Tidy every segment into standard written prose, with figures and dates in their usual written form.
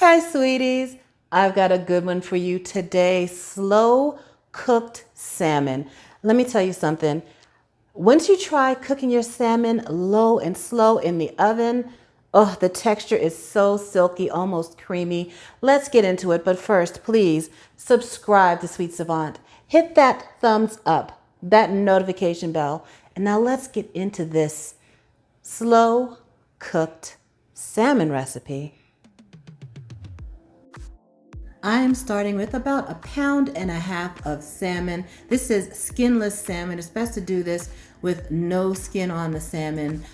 Hi, sweeties. I've got a good one for you today. Slow cooked salmon. Let me tell you something. Once you try cooking your salmon low and slow in the oven, oh, the texture is so silky, almost creamy. Let's get into it. But first, please subscribe to Sweet Savant. Hit that thumbs up, that notification bell. And now let's get into this slow cooked salmon recipe. I am starting with about 1.5 pounds of salmon. This is skinless salmon. It's best to do this with no skin on the salmon.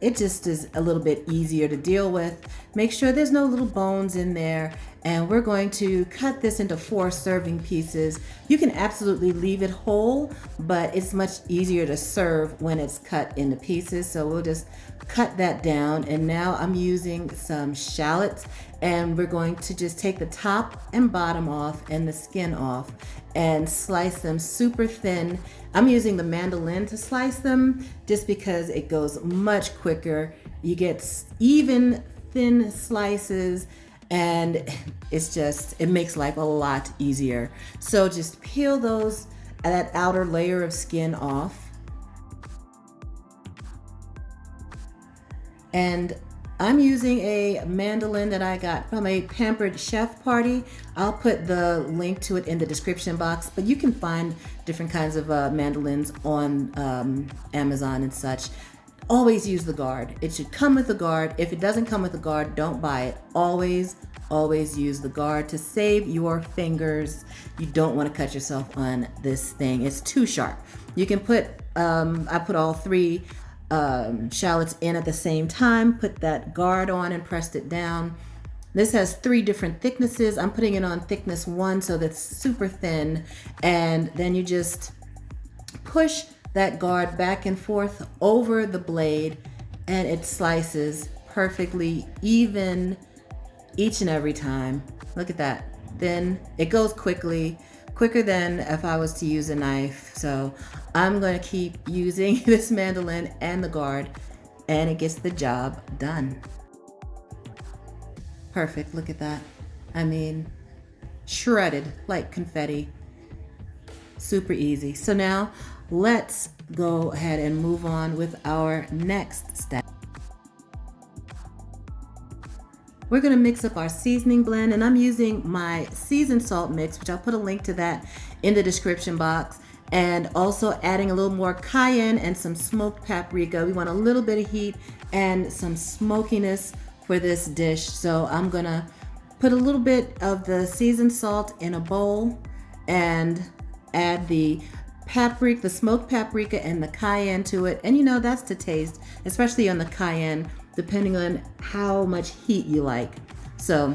It just is a little bit easier to deal with. Make sure there's no little bones in there. And we're going to cut this into 4 serving pieces. You can absolutely leave it whole, but it's much easier to serve when it's cut into pieces. So we'll just cut that down. And now I'm using some shallots, and we're going to just take the top and bottom off and the skin off and slice them super thin. I'm using the mandolin to slice them just because it goes much quicker. You get even thin slices, and it makes life a lot easier. So just peel that outer layer of skin off. And I'm using a mandolin that I got from a Pampered Chef party. I'll put the link to it in the description box, but you can find different kinds of mandolins on Amazon and such. Always use the guard. It should come with the guard. If it doesn't come with the guard, don't buy it. Always use the guard to save your fingers. You don't want to cut yourself on this thing. It's too sharp. You can put, I put all 3 shallots in at the same time, put that guard on and pressed it down. This has 3 different thicknesses. I'm putting it on thickness 1, so that's super thin. And then you just push that guard back and forth over the blade, and it slices perfectly even each and every time. Look at that. Then it goes quicker than if I was to use a knife. So I'm going to keep using this mandolin and the guard, and it gets the job done. Perfect. Look at that. I mean, shredded like confetti. Super easy. So now let's go ahead and move on with our next step. We're going to mix up our seasoning blend, and I'm using my seasoned salt mix, which I'll put a link to that in the description box, and also adding a little more cayenne and some smoked paprika. We want a little bit of heat and some smokiness for this dish. So I'm going to put a little bit of the seasoned salt in a bowl and add the paprika, the smoked paprika, and the cayenne to it. And that's to taste, especially on the cayenne, depending on how much heat you like. So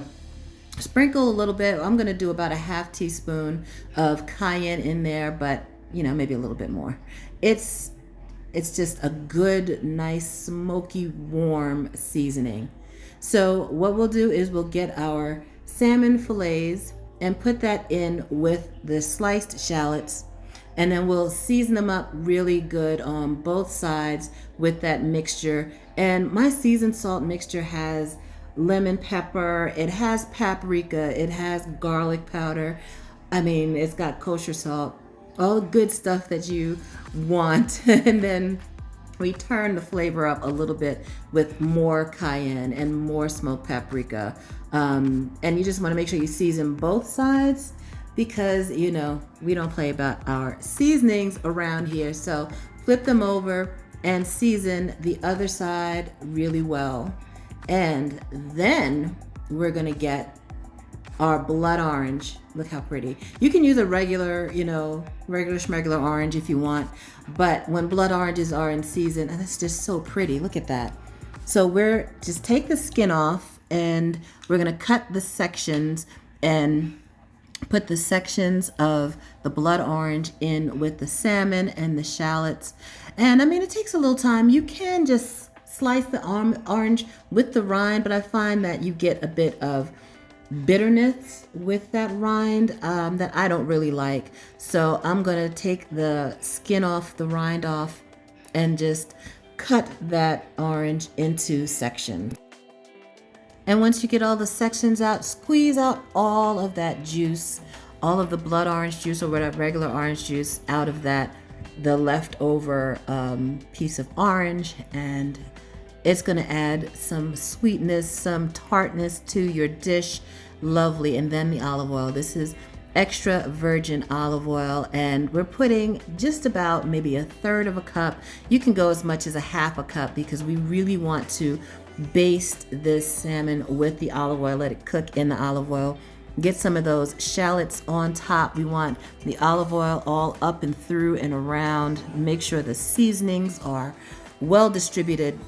sprinkle a little bit. I'm going to do about a 1/2 teaspoon of cayenne in there, but maybe a little bit more. It's just a good, nice, smoky, warm seasoning. So what we'll do is we'll get our salmon fillets and put that in with the sliced shallots, and then we'll season them up really good on both sides with that mixture. And my seasoned salt mixture has lemon pepper, it has paprika, it has garlic powder. I mean, it's got kosher salt, all the good stuff that you want. And then we turn the flavor up a little bit with more cayenne and more smoked paprika. And you just want to make sure you season both sides, because we don't play about our seasonings around here. So flip them over and season the other side really well. And then we're gonna get our blood orange. Look how pretty. You can use a regular schmegular orange if you want, but when blood oranges are in season, and it's just so pretty. Look at that. So we're just take the skin off, and we're gonna cut the sections and put the sections of the blood orange in with the salmon and the shallots. And I mean, it takes a little time. You can just slice the orange with the rind, but I find that you get a bit of bitterness with that rind that I don't really like. So I'm going to take the skin off, the rind off, and just cut that orange into sections. And once you get all the sections out, squeeze out all of that juice, all of the blood orange juice or whatever, regular orange juice out of that, the leftover piece of orange, and it's going to add some sweetness, some tartness to your dish. Lovely. And then the olive oil. This is extra virgin olive oil, and we're putting just about maybe 1/3 of a cup. You can go as much as 1/2 a cup because we really want to baste this salmon with the olive oil, let it cook in the olive oil. Get some of those shallots on top. We want the olive oil all up and through and around. Make sure the seasonings are well distributed.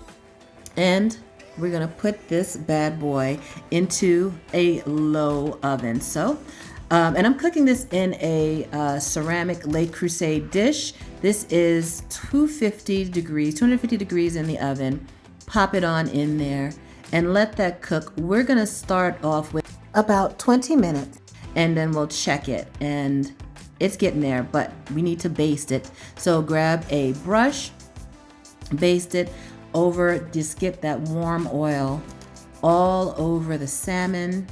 And we're gonna put this bad boy into a low oven. So, and I'm cooking this in a ceramic Le Creuset dish. This is 250 degrees in the oven. Pop it on in there and let that cook. We're gonna start off with about 20 minutes and then we'll check it, and it's getting there, but we need to baste it. So grab a brush, baste it over, just get that warm oil all over the salmon.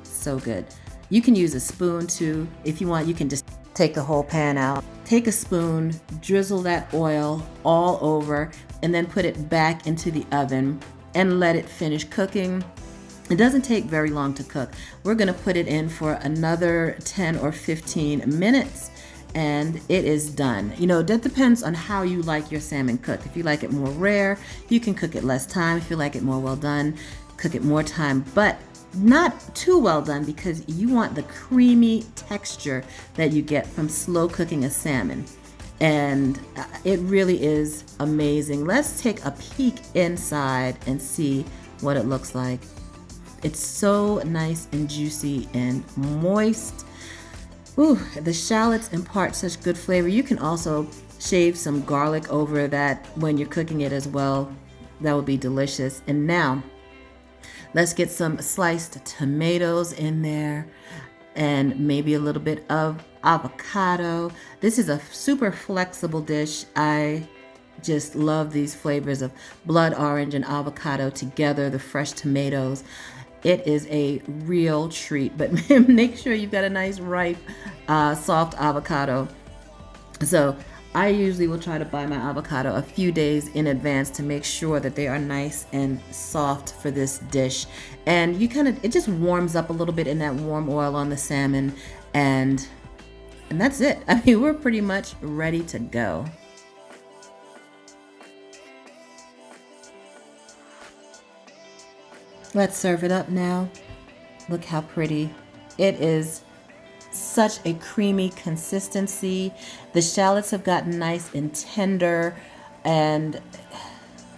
So good. You can use a spoon too. If you want, you can just take the whole pan out. Take a spoon, drizzle that oil all over, and then put it back into the oven and let it finish cooking. It doesn't take very long to cook. We're gonna put it in for another 10 or 15 minutes and it is done. You know, that depends on how you like your salmon cooked. If you like it more rare, you can cook it less time. If you like it more well done, cook it more time, but not too well done because you want the creamy texture that you get from slow cooking a salmon. And it really is amazing. Let's take a peek inside and see what it looks like. It's so nice and juicy and moist. Ooh, the shallots impart such good flavor. You can also shave some garlic over that when you're cooking it as well. That would be delicious. And now, let's get some sliced tomatoes in there and maybe a little bit of avocado. This is a super flexible dish. I just love these flavors of blood orange and avocado together, the fresh tomatoes. It is a real treat, but make sure you've got a nice ripe, soft avocado. So I usually will try to buy my avocado a few days in advance to make sure that they are nice and soft for this dish. And you it just warms up a little bit in that warm oil on the salmon, and that's it. I mean, we're pretty much ready to go. Let's serve it up now. Look how pretty. It is such a creamy consistency. The shallots have gotten nice and tender, and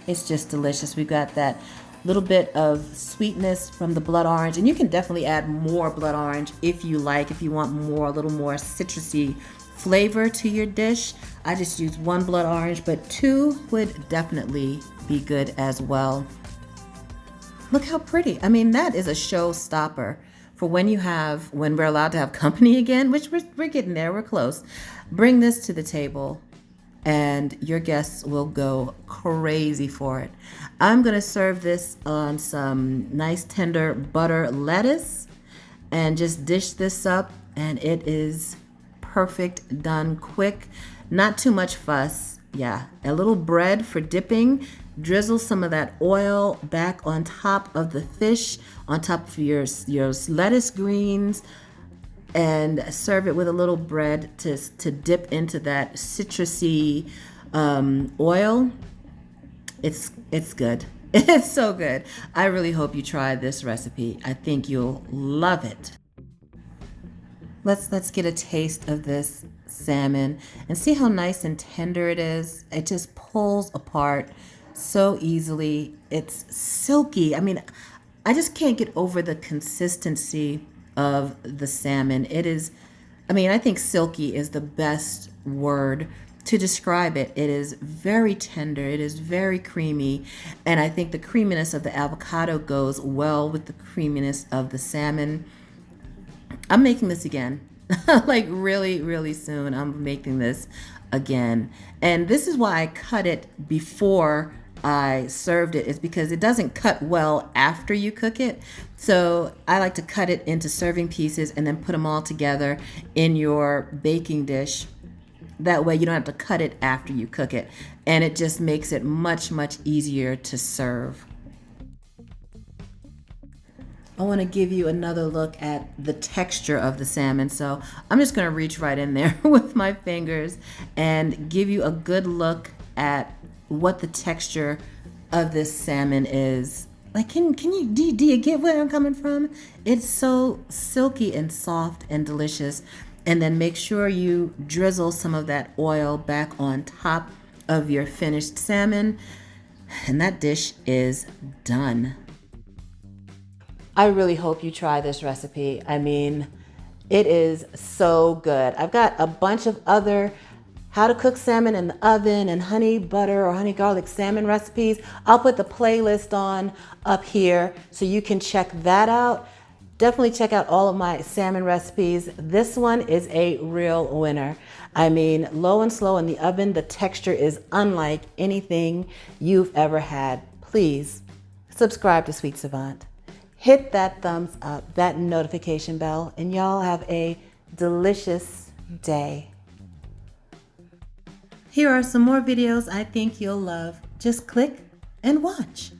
it's just delicious. We've got that little bit of sweetness from the blood orange, and you can definitely add more blood orange if you like, if you want more, a little more citrusy flavor to your dish. I just use 1 blood orange, but 2 would definitely be good as well. Look how pretty. I mean, that is a showstopper for when we're allowed to have company again, which we're getting there, we're close. Bring this to the table and your guests will go crazy for it. I'm gonna serve this on some nice tender butter lettuce and just dish this up, and it is perfect, done quick, not too much fuss. Yeah, a little bread for dipping. Drizzle some of that oil back on top of the fish, on top of your lettuce greens, and serve it with a little bread to dip into that citrusy oil. It's good. It's so good. I really hope you try this recipe. I think you'll love it. Let's get a taste of this salmon and see how nice and tender it is. It just pulls apart so easily. It's silky. I mean, I just can't get over the consistency of the salmon. It is, I mean, I think silky is the best word to describe it. It is very tender. It is very creamy. And I think the creaminess of the avocado goes well with the creaminess of the salmon. I'm making this again. Like really, really soon I'm making this again. And this is why I cut it before I served it is because it doesn't cut well after you cook it. So I like to cut it into serving pieces and then put them all together in your baking dish. That way you don't have to cut it after you cook it. And it just makes it much, much easier to serve. I want to give you another look at the texture of the salmon. So I'm just going to reach right in there with my fingers and give you a good look at what the texture of this salmon is. Like, do you get where I'm coming from? It's so silky and soft and delicious. And then make sure you drizzle some of that oil back on top of your finished salmon. And that dish is done. I really hope you try this recipe. I mean, it is so good. I've got a bunch of other how to cook salmon in the oven and honey butter or honey garlic salmon recipes. I'll put the playlist on up here so you can check that out. Definitely check out all of my salmon recipes. This one is a real winner. I mean, low and slow in the oven, the texture is unlike anything you've ever had. Please subscribe to Sweet Savant. Hit that thumbs up, that notification bell, and y'all have a delicious day. Here are some more videos I think you'll love. Just click and watch.